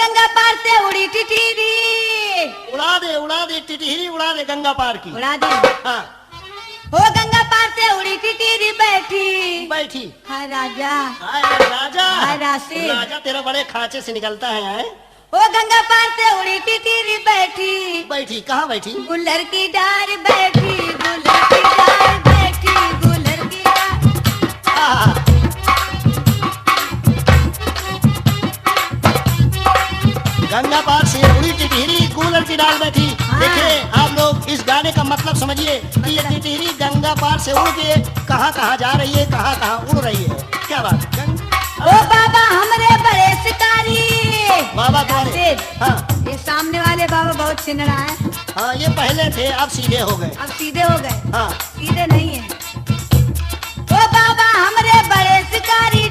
गंगा पार से उड़ी टिटरी, उड़ा दे टिटहिरी, उड़ा दे गंगा पार की। उड़ा दी। हाँ हो गंगा पार से उड़ी टिटरी बैठी, बैठी। हाय राजा, हाय राजा, हाय राशि। राजा तेरा बड़े खांचे से निकलता है। हो गंगा पार से उड़ी टिटरी बैठी, बैठी कहाँ बैठी? गुल्लर की डार बैठी, गुल्लर की डार बैठी, गुल्लर की डार। आहा, गंगा पार से उड़ी टिटहिरी कूलर की डाल बैठी। हाँ। देखिए आप लोग इस गाने का मतलब समझिए कि ये टिटहिरी गंगा पार से उड़ के कहाँ कहाँ जा रही है, कहाँ कहाँ उड़ रही है। क्या बात? ओ बाबा हमरे बड़े शिकारी, बाबा तुम्हारे? हाँ ये सामने वाले बाबा बहुत छिनड़ा है, हाँ, ये पहले थे अब सीधे हो गए। अब सीधे हो गए। हाँ सीधे नहीं है। ओ बाबा हमरे बड़े शिकारी